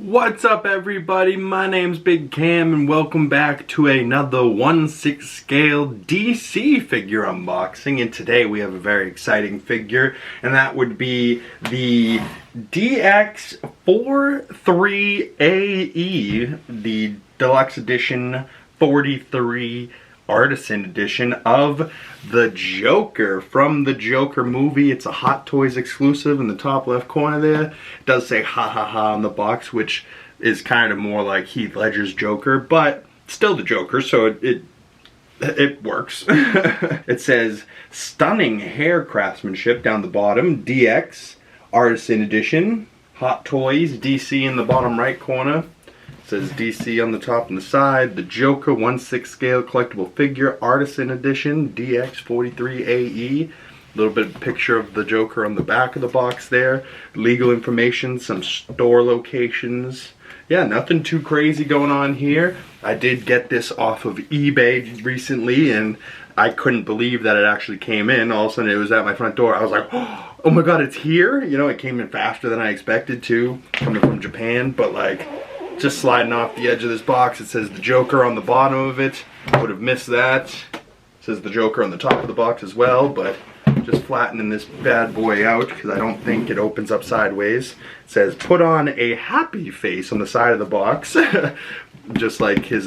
What's up everybody, my name's Big Cam and welcome back to another 1/6 scale DC figure unboxing. And today we have a very exciting figure, and that would be the DX43 AE, the Deluxe Edition 43 Artisan edition of the Joker from the Joker movie. It's a Hot Toys exclusive in the top left corner there. It does say ha ha ha on the box, which is kind of more like Heath Ledger's Joker, but still the Joker, so it works. It says stunning hair craftsmanship down the bottom, DX Artisan edition, Hot Toys, DC in the bottom right corner. Says DC on the top and the side. The Joker 1/6 scale collectible figure artisan edition DX43 AE. A little bit of picture of the Joker on the back of the box there. Legal information, some store locations. Yeah, nothing too crazy going on here. I did get this off of eBay recently and I couldn't believe that it actually came in. All of a sudden it was at my front door. I was like, oh my god, it's here? You know, it came in faster than I expected to, coming from Japan, but like, just sliding off the edge of this box. It says the Joker on the bottom of it. Would have missed that. It says the Joker on the top of the box as well, but just flattening this bad boy out because I don't think it opens up sideways. It says put on a happy face on the side of the box. Just like his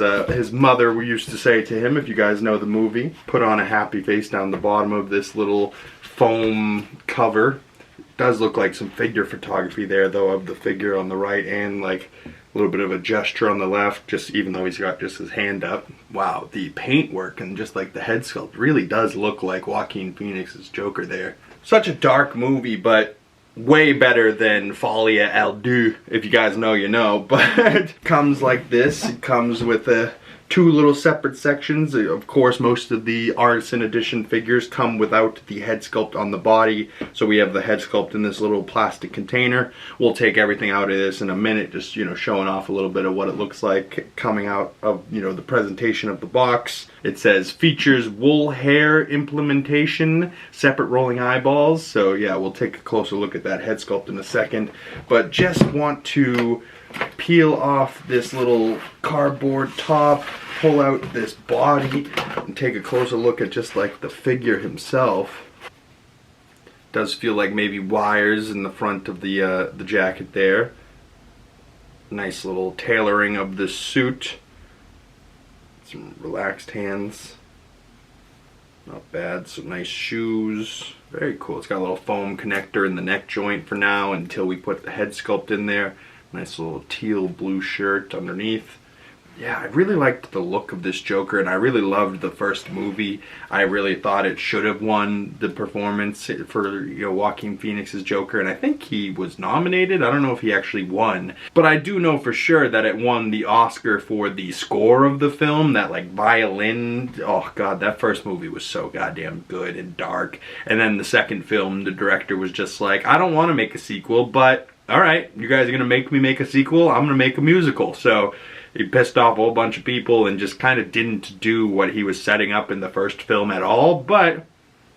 mother used to say to him, if you guys know the movie. Put on a happy face down the bottom of this little foam cover. It does look like some figure photography there though, of the figure on the right, and like a little bit of a gesture on the left, just even though he's got just his hand up. Wow, the paintwork and just like the head sculpt really does look like Joaquin Phoenix's Joker there. Such a dark movie, but way better than Folie à Deux. If you guys know, you know. But it comes like this. It comes with two little separate sections. Of course, most of the Artisan Edition figures come without the head sculpt on the body. So we have the head sculpt in this little plastic container. We'll take everything out of this in a minute, just, you know, showing off a little bit of what it looks like coming out of, you know, the presentation of the box. It says features wool hair implementation, separate rolling eyeballs. So yeah, we'll take a closer look at that head sculpt in a second. But just want to peel off this little cardboard top, pull out this body, and take a closer look at just like the figure himself. Does feel like maybe wires in the front of the jacket there. Nice little tailoring of the suit. Some relaxed hands. Not bad. Some nice shoes. Very cool. It's got a little foam connector in the neck joint for now until we put the head sculpt in there. Nice little teal blue shirt underneath. Yeah, I really liked the look of this Joker, and I really loved the first movie. I really thought it should have won the performance for, you know, Joaquin Phoenix's Joker, and I think he was nominated. I don't know if he actually won, but I do know for sure that it won the Oscar for the score of the film. That like violin, oh god, that first movie was so goddamn good and dark. And then the second film, the director was just like, I don't want to make a sequel, but alright, you guys are gonna make me make a sequel, I'm gonna make a musical. So he pissed off a whole bunch of people and just kind of didn't do what he was setting up in the first film at all, but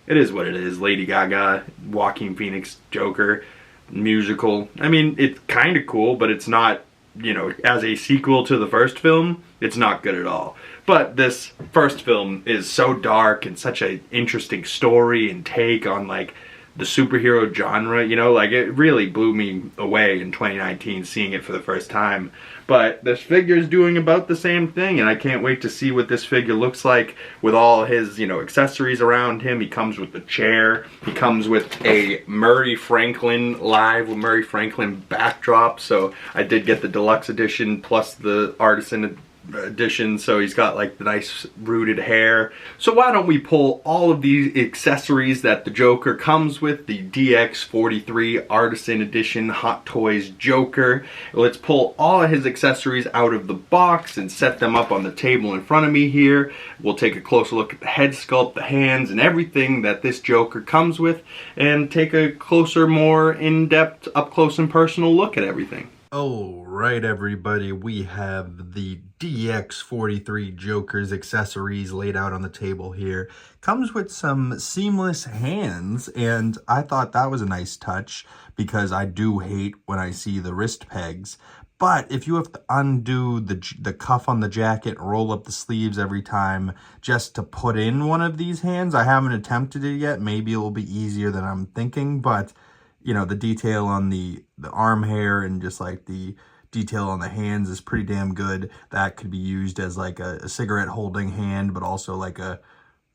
it is what it is. Lady Gaga, Joaquin Phoenix Joker, musical. I mean, it's kind of cool, but it's not, you know, as a sequel to the first film, it's not good at all. But this first film is so dark and such an interesting story and take on like the superhero genre, you know, like it really blew me away in 2019 seeing it for the first time. But this figure is doing about the same thing, and I can't wait to see what this figure looks like with all his, you know, accessories around him. He comes with a chair. He comes with a Murray Franklin, live with Murray Franklin backdrop. So I did get the deluxe edition plus the artisan edition, so he's got like the nice rooted hair. So why don't we pull all of these accessories that the Joker comes with, the DX43 Artisan Edition Hot Toys Joker. Let's pull all of his accessories out of the box and set them up on the table in front of me here. We'll take a closer look at the head sculpt, the hands, and everything that this Joker comes with, and take a closer, more in-depth, up-close and personal look at everything. Alright everybody, we have the DX43 Joker's accessories laid out on the table here. Comes with some seamless hands, and I thought that was a nice touch because I do hate when I see the wrist pegs. But if you have to undo the cuff on the jacket, roll up the sleeves every time just to put in one of these hands, I haven't attempted it yet. Maybe it will be easier than I'm thinking, but you know, the detail on the arm hair and just like the detail on the hands is pretty damn good. That could be used as like a cigarette holding hand, but also like a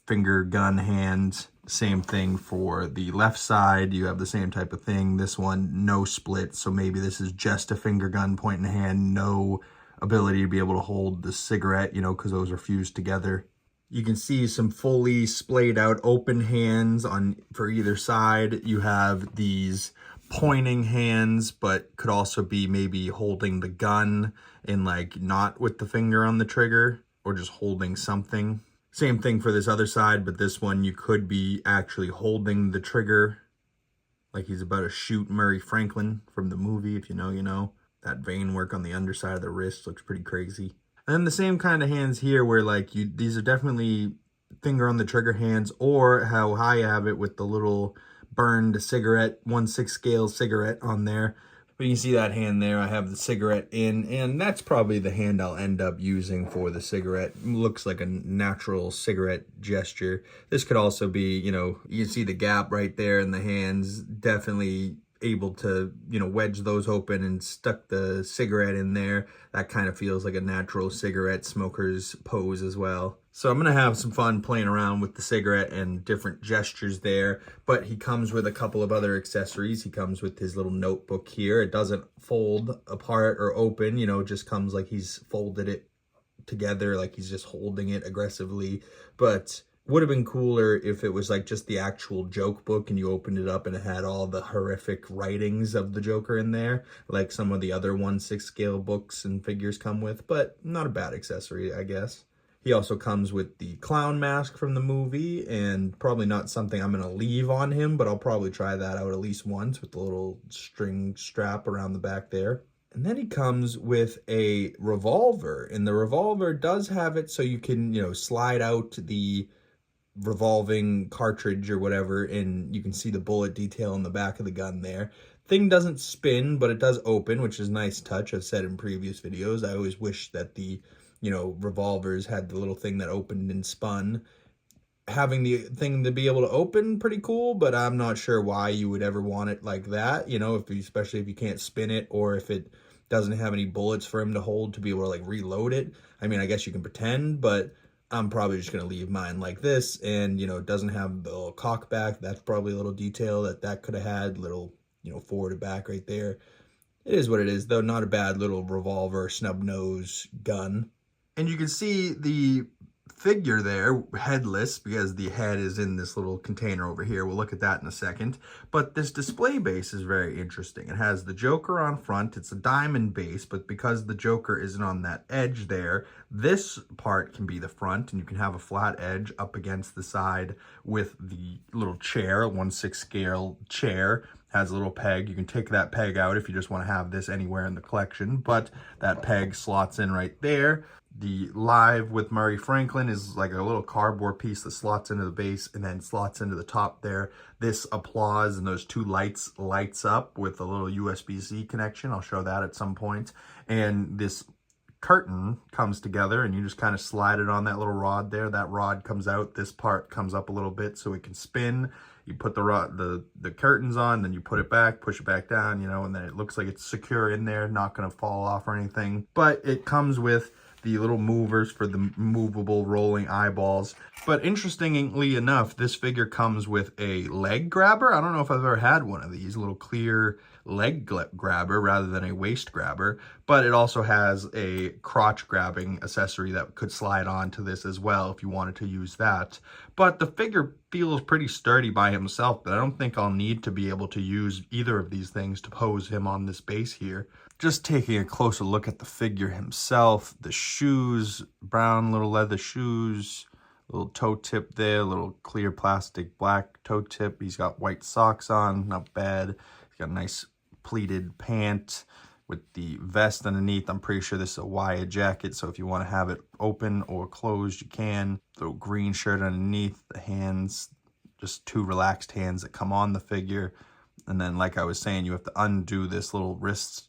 finger gun hand. Same thing for the left side. You have the same type of thing. This one, no split. So maybe this is just a finger gun point in hand. No ability to be able to hold the cigarette, you know, because those are fused together. You can see some fully splayed out open hands on for either side. You have these pointing hands, but could also be maybe holding the gun and like not with the finger on the trigger or just holding something. Same thing for this other side, but this one you could be actually holding the trigger like he's about to shoot Murray Franklin from the movie. If you know, you know. That vein work on the underside of the wrist looks pretty crazy. And then the same kind of hands here where like these are definitely finger on the trigger hands, or how I have it with the little burned cigarette, 1/6 scale cigarette on there. But you can see that hand there, I have the cigarette in, and that's probably the hand I'll end up using for the cigarette. It looks like a natural cigarette gesture. This could also be, you know, you can see the gap right there in the hands, definitely able to, you know, wedge those open and stuck the cigarette in there. That kind of feels like a natural cigarette smoker's pose as well. So I'm gonna have some fun playing around with the cigarette and different gestures there, but he comes with a couple of other accessories. He comes with his little notebook here. It doesn't fold apart or open, you know, it just comes like he's folded it together, like he's just holding it aggressively. But would have been cooler if it was like just the actual joke book and you opened it up and it had all the horrific writings of the Joker in there, like some of the other 1/6 scale books and figures come with, but not a bad accessory, I guess. He also comes with the clown mask from the movie, and probably not something I'm going to leave on him, but I'll probably try that out at least once with the little string strap around the back there. And then he comes with a revolver, and the revolver does have it so you can, you know, slide out the revolving cartridge or whatever, and you can see the bullet detail in the back of the gun there. Thing doesn't spin, but it does open, which is a nice touch. I've said in previous videos, I always wish that the, you know, revolvers had the little thing that opened and spun. Having the thing to be able to open, pretty cool, but I'm not sure why you would ever want it like that, you know, especially if you can't spin it, or if it doesn't have any bullets for him to hold to be able to like reload it. I mean, I guess you can pretend, but I'm probably just going to leave mine like this, and, you know, it doesn't have the little cock back. That's probably a little detail that could have had, little, you know, forward and back right there. It is what it is, though. Not a bad little revolver, snub nose gun. And you can see the figure there, headless, because the head is in this little container over here. We'll look at that in a second. But this display base is very interesting. It has the Joker on front. It's a diamond base, but because the Joker isn't on that edge there, this part can be the front, and you can have a flat edge up against the side with the little chair, 1/6 scale chair. Has a little peg. You can take that peg out if you just want to have this anywhere in the collection, but that peg slots in right there. The Live with Murray Franklin is like a little cardboard piece that slots into the base and then slots into the top there. This applause and those two lights lights up with a little USB-C connection. I'll show that at some point. And this curtain comes together, and you just kind of slide it on that little rod there. That rod comes out. This part comes up a little bit so it can spin. You put the curtains on, then you put it back, push it back down, you know, and then it looks like it's secure in there, not going to fall off or anything. But it comes with the little movers for the movable rolling eyeballs. But interestingly enough, this figure comes with a leg grabber. I don't know if I've ever had one of these, little clear leg grabber rather than a waist grabber, but it also has a crotch grabbing accessory that could slide onto this as well if you wanted to use that. But the figure feels pretty sturdy by himself, but I don't think I'll need to be able to use either of these things to pose him on this base here. Just taking a closer look at the figure himself, the shoes, brown little leather shoes, little toe tip there, little clear plastic black toe tip. He's got white socks on, not bad. He's got a nice pleated pant with the vest underneath. I'm pretty sure this is a wire jacket, so if you want to have it open or closed, you can. Little green shirt underneath, the hands, just two relaxed hands that come on the figure. And then, like I was saying, you have to undo this little wrist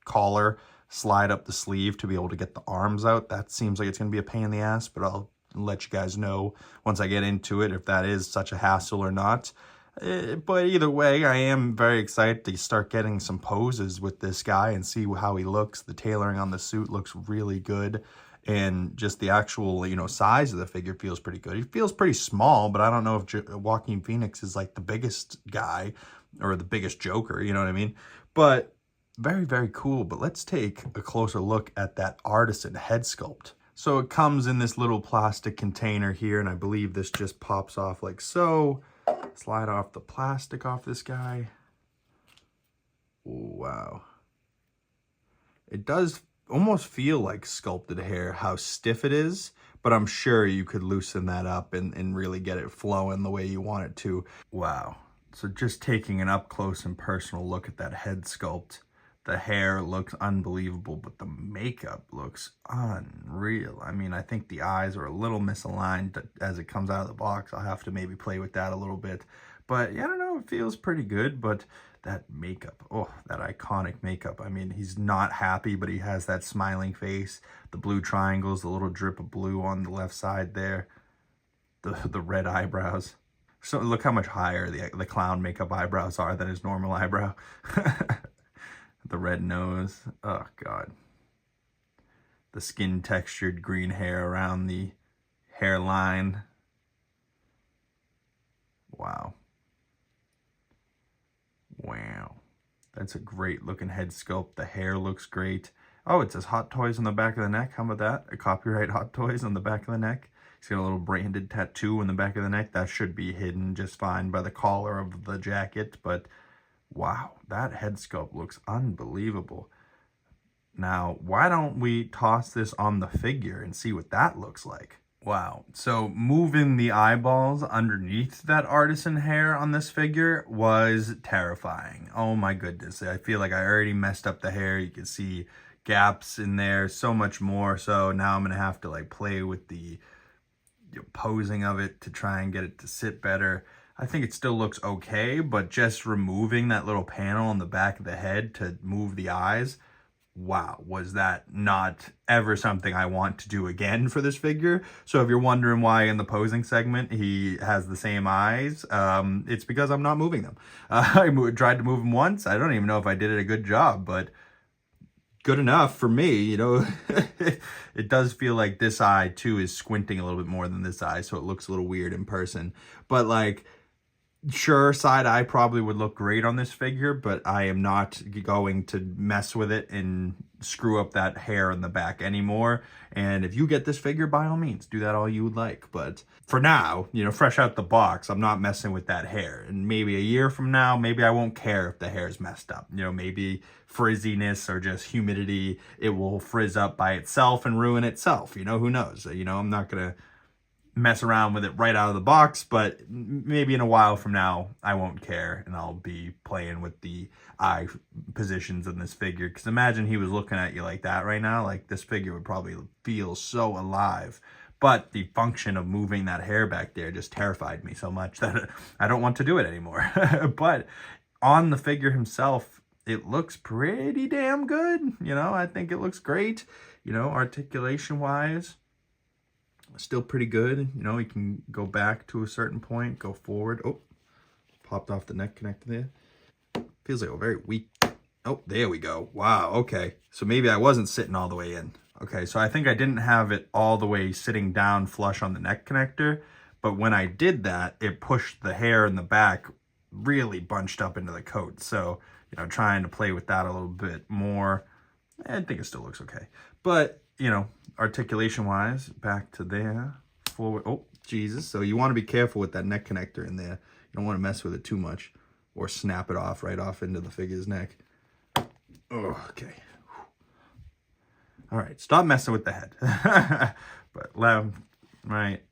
collar slide up the sleeve to be able to get the arms out. That seems like it's going to be a pain in the ass, but I'll let you guys know once I get into it if that is such a hassle or not. But either way, I am very excited to start getting some poses with this guy and see how he looks. The tailoring on the suit looks really good. And just the actual, you know, size of the figure feels pretty good. He feels pretty small, but I don't know if Joaquin Phoenix is like the biggest guy or the biggest Joker, you know what I mean? But very, very cool. But let's take a closer look at that artisan head sculpt. So it comes in this little plastic container here, and I believe this just pops off like so. Slide off the plastic off this guy. Wow. It does almost feel like sculpted hair, how stiff it is, but I'm sure you could loosen that up and really get it flowing the way you want it to. Wow. So just taking an up close and personal look at that head sculpt. The hair looks unbelievable, but the makeup looks unreal. I mean, I think the eyes are a little misaligned as it comes out of the box. I'll have to maybe play with that a little bit. But yeah, I don't know, it feels pretty good, but that makeup, oh, that iconic makeup. I mean, he's not happy, but he has that smiling face, the blue triangles, the little drip of blue on the left side there, the red eyebrows. So look how much higher the clown makeup eyebrows are than his normal eyebrow. The red nose, oh God. The skin textured green hair around the hairline. Wow. Wow. That's a great looking head sculpt. The hair looks great. Oh, it says Hot Toys on the back of the neck. How about that? A copyright Hot Toys on the back of the neck. He's got a little branded tattoo on the back of the neck. That should be hidden just fine by the collar of the jacket, but wow, that head sculpt looks unbelievable. Now, why don't we toss this on the figure and see what that looks like? Wow, so moving the eyeballs underneath that artisan hair on this figure was terrifying. Oh my goodness, I feel like I already messed up the hair. You can see gaps in there, so much more. So now I'm gonna have to like play with the posing of it to try and get it to sit better. I think it still looks okay, but just removing that little panel on the back of the head to move the eyes, wow, was that not ever something I want to do again for this figure? So if you're wondering why in the posing segment he has the same eyes, it's because I'm not moving them. I tried to move them once. I don't even know if I did it a good job, but good enough for me, you know. It does feel like this eye too is squinting a little bit more than this eye, so it looks a little weird in person. But like, sure, side eye probably would look great on this figure, but I am not going to mess with it and screw up that hair in the back anymore. And if you get this figure, by all means, do that all you would like. But for now, you know, fresh out the box, I'm not messing with that hair. And maybe a year from now, maybe I won't care if the hair's messed up. You know, maybe frizziness or just humidity, it will frizz up by itself and ruin itself. You know, who knows? You know, I'm not going to mess around with it right out of the box, but maybe in a while from now I won't care and I'll be playing with the eye positions in this figure. Because imagine he was looking at you like that right now, like this figure would probably feel so alive. But the function of moving that hair back there just terrified me so much that I don't want to do it anymore. But on the figure himself, it looks pretty damn good. You know, I think it looks great, you know, articulation wise. Still pretty good. You know, he can go back to a certain point, go forward. Oh, popped off the neck connector there. Feels like a very weak. Oh, there we go. Wow, okay. So maybe I wasn't sitting all the way in. Okay, so I think I didn't have it all the way sitting down flush on the neck connector, but when I did that, it pushed the hair in the back really bunched up into the coat. So, you know, trying to play with that a little bit more. I think it still looks okay. But, you know, articulation wise, back to there, forward. Oh, Jesus. So you want to be careful with that neck connector in there. You don't want to mess with it too much or snap it off right off into the figure's neck. Oh, okay. All right, stop messing with the head. But left, right.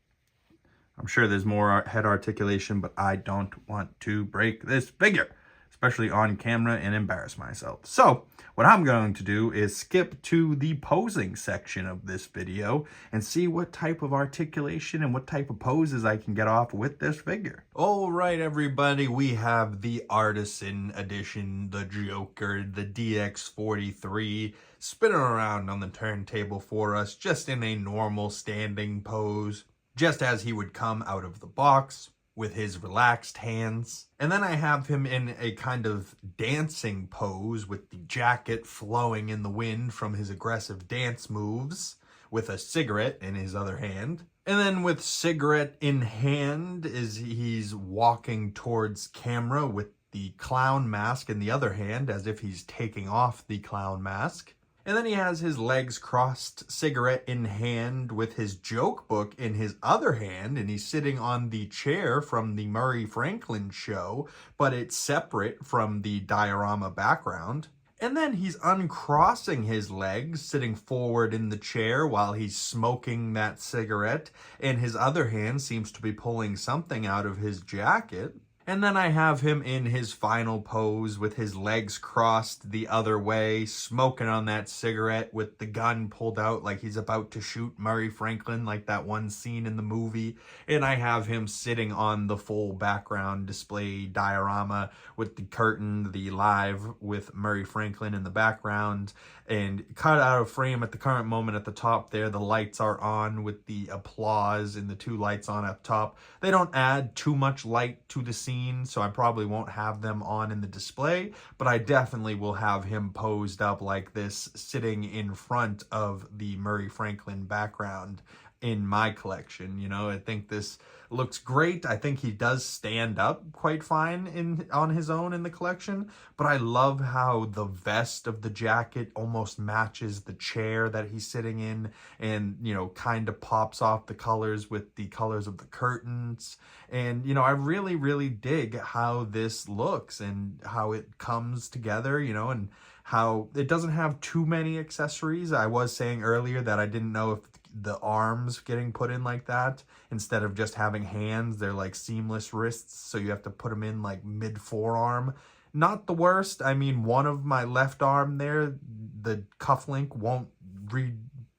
I'm sure there's more head articulation, but I don't want to break this figure. especially on camera, and embarrass myself. So what I'm going to do is skip to the posing section of this video and see what type of articulation and what type of poses I can get off with this figure. All right, everybody, we have the Artisan edition, the Joker, the DX43, spinning around on the turntable for us, just in a normal standing pose, just as he would come out of the box, with his relaxed hands. And then I have him in a kind of dancing pose with the jacket flowing in the wind from his aggressive dance moves, with a cigarette in his other hand. And then with cigarette in hand is he's walking towards camera with the clown mask in the other hand, as if he's taking off the clown mask. And then he has his legs crossed, cigarette in hand, with his joke book in his other hand, and he's sitting on the chair from the Murray Franklin show, but it's separate from the diorama background. And then he's uncrossing his legs, sitting forward in the chair while he's smoking that cigarette, and his other hand seems to be pulling something out of his jacket. And then I have him in his final pose with his legs crossed the other way, smoking on that cigarette with the gun pulled out like he's about to shoot Murray Franklin, like that one scene in the movie. And I have him sitting on the full background display diorama with the curtain, the live with Murray Franklin in the background, and cut out of frame at the current moment at the top there. The lights are on with the applause and the two lights on at the top. They don't add too much light to the scene, so I probably won't have them on in the display, but I definitely will have him posed up like this, sitting in front of the Murray Franklin background in my collection. You know, I think this looks great. I think he does stand up quite fine on his own in the collection, but I love how the vest of the jacket almost matches the chair that he's sitting in, and, you know, kind of pops off the colors with the colors of the curtains. And, you know, I really, really dig how this looks and how it comes together, you know, and how it doesn't have too many accessories. I was saying earlier that I didn't know if the arms getting put in like that, instead of just having hands, they're like seamless wrists, so you have to put them in like mid forearm. Not the worst. I mean, one of my left arm there, the cuff link won't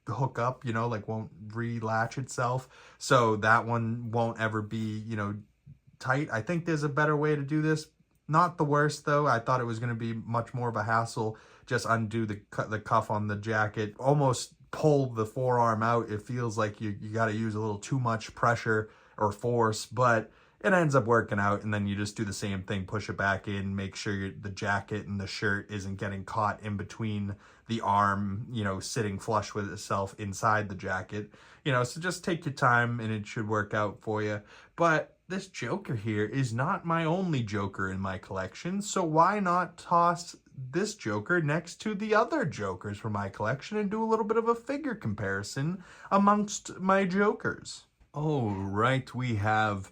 hook up, you know, like won't relatch itself, so that one won't ever be, you know, tight. I think there's a better way to do this. Not the worst though. I thought it was going to be much more of a hassle. Just undo the cuff on the jacket, almost pull the forearm out. It feels like you got to use a little too much pressure or force, but it ends up working out. And then you just do the same thing, push it back in, make sure the jacket and the shirt isn't getting caught in between the arm, you know, sitting flush with itself inside the jacket, you know. So just take your time and it should work out for you. But this Joker here is not my only Joker in my collection, so why not toss this Joker next to the other Jokers from my collection and do a little bit of a figure comparison amongst my Jokers. All right, we have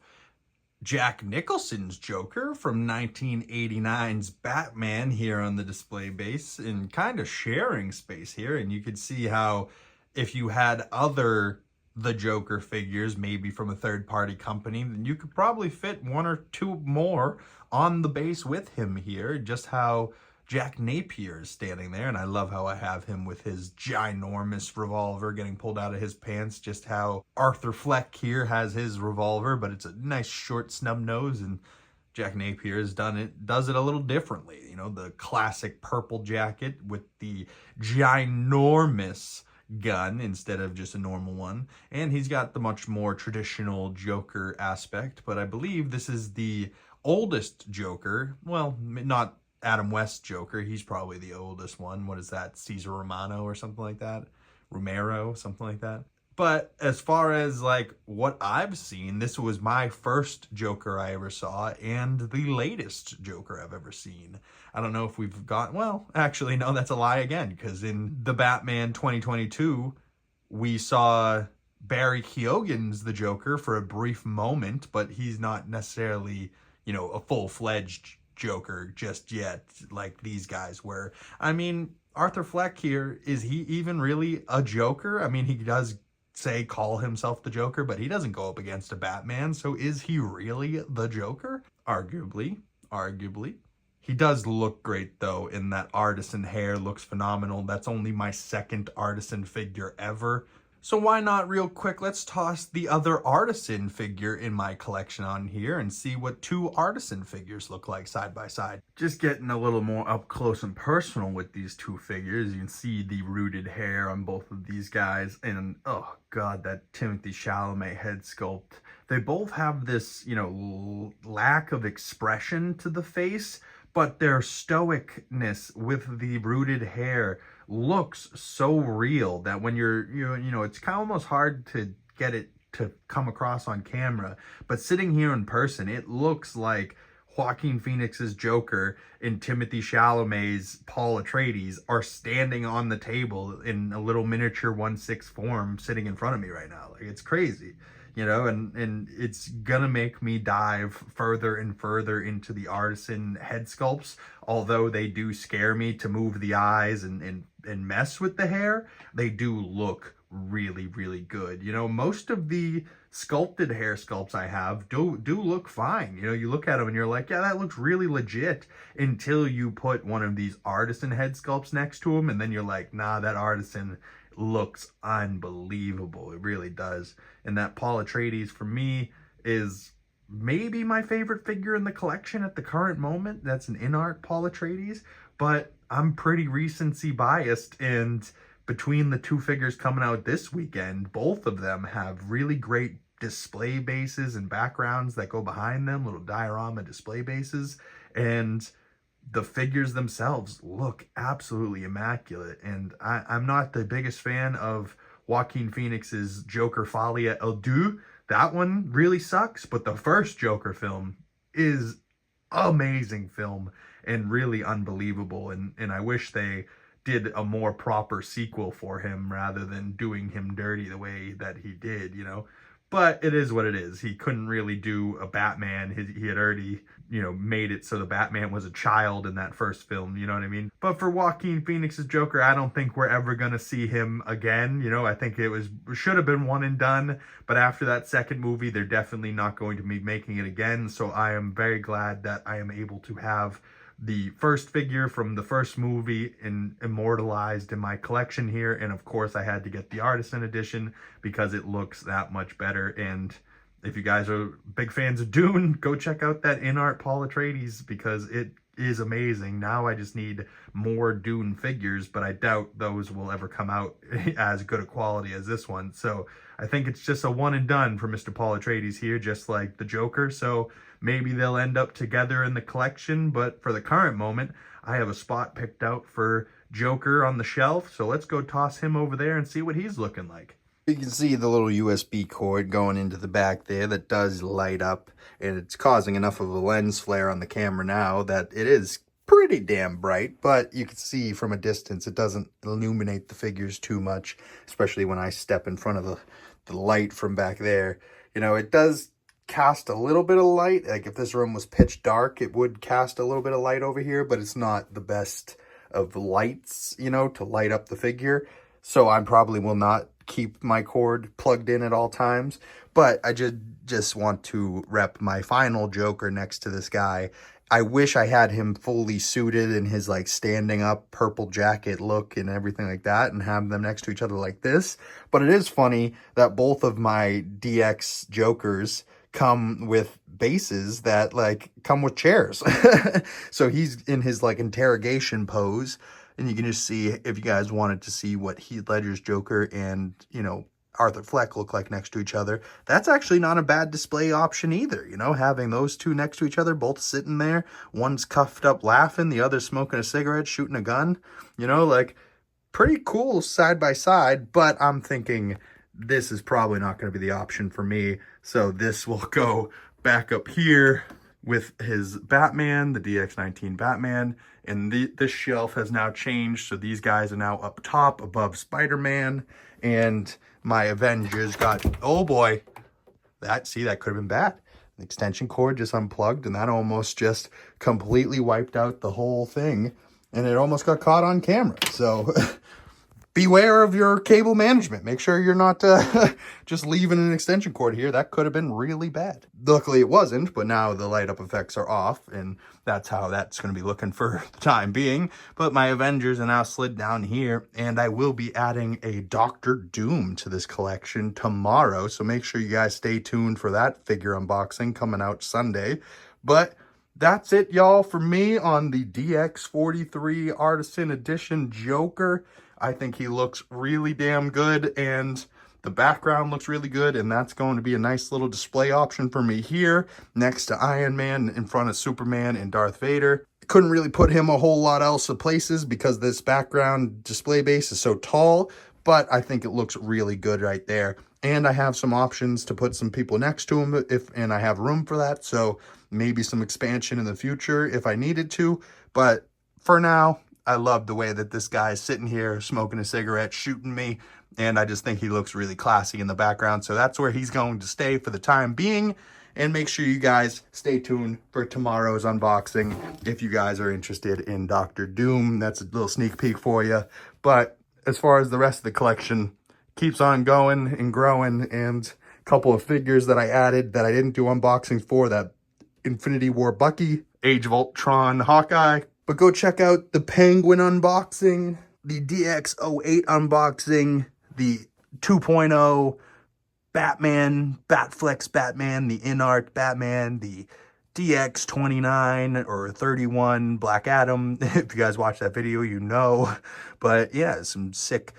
Jack Nicholson's Joker from 1989's Batman here on the display base, and kind of sharing space here. And you could see how if you had other the Joker figures, maybe from a third-party company, then you could probably fit one or two more on the base with him here. Just how Jack Napier is standing there, and I love how I have him with his ginormous revolver getting pulled out of his pants. Just how Arthur Fleck here has his revolver, but it's a nice short snub nose, and Jack Napier has does it a little differently. You know, the classic purple jacket with the ginormous gun instead of just a normal one, and he's got the much more traditional Joker aspect. But I believe this is the oldest Joker. Well, not Adam West Joker, he's probably the oldest one. What is that, Cesar Romano or something like that? Romero, something like that. But as far as like what I've seen, this was my first Joker I ever saw, and the latest Joker I've ever seen. I don't know if we've got, well, actually, no, that's a lie again, because in the Batman 2022, we saw Barry Keoghan's the Joker for a brief moment, but he's not necessarily, you know, a full-fledged Joker just yet, like these guys were. I mean, Arthur Fleck here, is he even really a Joker? I mean, he does call himself the Joker, but he doesn't go up against a Batman, so is he really the Joker? Arguably. He does look great though, in that artisan hair looks phenomenal. That's only my second artisan figure ever. So why not real quick, let's toss the other artisan figure in my collection on here and see what two artisan figures look like side by side. Just getting a little more up close and personal with these two figures. You can see the rooted hair on both of these guys, and oh god, that Timothée Chalamet head sculpt. They both have this, you know, lack of expression to the face, but their stoicness with the rooted hair looks so real that when you know, it's kind of almost hard to get it to come across on camera, but sitting here in person, it looks like Joaquin Phoenix's Joker and Timothée Chalamet's Paul Atreides are standing on the table in a little miniature 1/6 form sitting in front of me right now. Like, it's crazy. You know, and it's gonna make me dive further and further into the artisan head sculpts. Although they do scare me to move the eyes and mess with the hair, they do look really, really good. You know, most of the sculpted hair sculpts I have do look fine. You know, you look at them and you're like, yeah, that looks really legit, until you put one of these artisan head sculpts next to them, and then you're like, nah, that artisan looks unbelievable. It really does. And that Paul Atreides, for me, is maybe my favorite figure in the collection at the current moment. That's an in-art Paul Atreides, but I'm pretty recency biased, and between the two figures coming out this weekend, both of them have really great display bases and backgrounds that go behind them, little diorama display bases, and the figures themselves look absolutely immaculate. And I'm not the biggest fan of Joaquin Phoenix's Joker Folie à Deux. That one really sucks, but the first Joker film is amazing film and really unbelievable. And I wish they did a more proper sequel for him rather than doing him dirty the way that he did, you know. But it is what it is. He couldn't really do a Batman. He had already, you know, made it so the Batman was a child in that first film, you know what I mean? But for Joaquin Phoenix's Joker, I don't think we're ever going to see him again. You know, I think should have been one and done. But after that second movie, they're definitely not going to be making it again. So I am very glad that I am able to have the first figure from the first movie immortalized in my collection here. And of course I had to get the artisan edition because it looks that much better. And if you guys are big fans of Dune, go check out that in-art Paul Atreides because it is amazing. Now I just need more Dune figures, but I doubt those will ever come out as good a quality as this one. So I think it's just a one and done for Mr. Paul Atreides here, just like the Joker. So maybe they'll end up together in the collection, but for the current moment, I have a spot picked out for Joker on the shelf. So let's go toss him over there and see what he's looking like. You can see the little USB cord going into the back there that does light up, and it's causing enough of a lens flare on the camera now that it is pretty damn bright, but you can see from a distance it doesn't illuminate the figures too much, especially when I step in front of the light from back there. You know, it does cast a little bit of light. Like if this room was pitch dark, it would cast a little bit of light over here, but it's not the best of lights, you know, to light up the figure. So I probably will not keep my cord plugged in at all times, but I just want to rep my final Joker next to this guy. I wish I had him fully suited in his like standing up purple jacket look and everything like that and have them next to each other like this. But it is funny that both of my DX Jokers come with bases that like come with chairs. So he's in his like interrogation pose, and you can just see, if you guys wanted to see what Heath Ledger's Joker and, you know, Arthur Fleck look like next to each other, that's actually not a bad display option either. You know, having those two next to each other, both sitting there, one's cuffed up laughing, the other smoking a cigarette, shooting a gun, you know, like pretty cool side by side. But I'm thinking this is probably not going to be the option for me. So this will go back up here with his Batman, the DX19 Batman. And this shelf has now changed. So these guys are now up top above Spider-Man. And my Avengers got, oh boy, that could have been bad. The extension cord just unplugged, and that almost just completely wiped out the whole thing. And it almost got caught on camera. So beware of your cable management. Make sure you're not just leaving an extension cord here. That could have been really bad. Luckily it wasn't, but now the light up effects are off, and that's how that's going to be looking for the time being. But my Avengers are now slid down here, and I will be adding a Doctor Doom to this collection tomorrow. So make sure you guys stay tuned for that figure unboxing coming out Sunday. But that's it, y'all, for me on the DX43 Artisan Edition Joker. I think he looks really damn good, and the background looks really good, and that's going to be a nice little display option for me here next to Iron Man, in front of Superman and Darth Vader. Couldn't really put him a whole lot else of places because this background display base is so tall, but I think it looks really good right there. And I have some options to put some people next to him, and I have room for that, so maybe some expansion in the future if I needed to. But for now, I love the way that this guy is sitting here smoking a cigarette, shooting me, and I just think he looks really classy in the background. So that's where he's going to stay for the time being. And make sure you guys stay tuned for tomorrow's unboxing if you guys are interested in Doctor Doom. That's a little sneak peek for you. But as far as the rest of the collection, keeps on going and growing, and a couple of figures that I added that I didn't do unboxings for, that Infinity War Bucky, Age of Ultron Hawkeye. But go check out the Penguin unboxing, the DX08 unboxing, the 2.0 Batman, Batflex Batman, the InArt Batman, the DX29 or 31 Black Adam. If you guys watch that video, you know. But yeah, some sick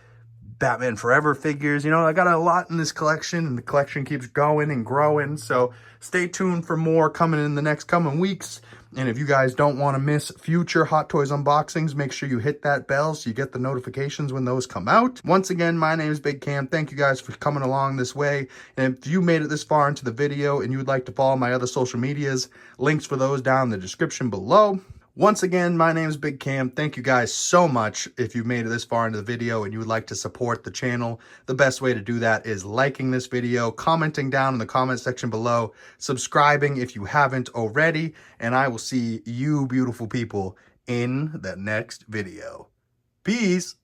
Batman Forever figures. You know, I got a lot in this collection, and the collection keeps going and growing. So stay tuned for more coming in the next coming weeks. And if you guys don't want to miss future Hot Toys unboxings, make sure you hit that bell so you get the notifications when those come out. Once again, my name is Big Cam. Thank you guys for coming along this way. And if you made it this far into the video and you would like to follow my other social medias, links for those down in the description below. Once again, my name is Big Cam. Thank you guys so much. If you've made it this far into the video and you would like to support the channel, the best way to do that is liking this video, commenting down in the comment section below, subscribing if you haven't already, and I will see you beautiful people in the next video. Peace.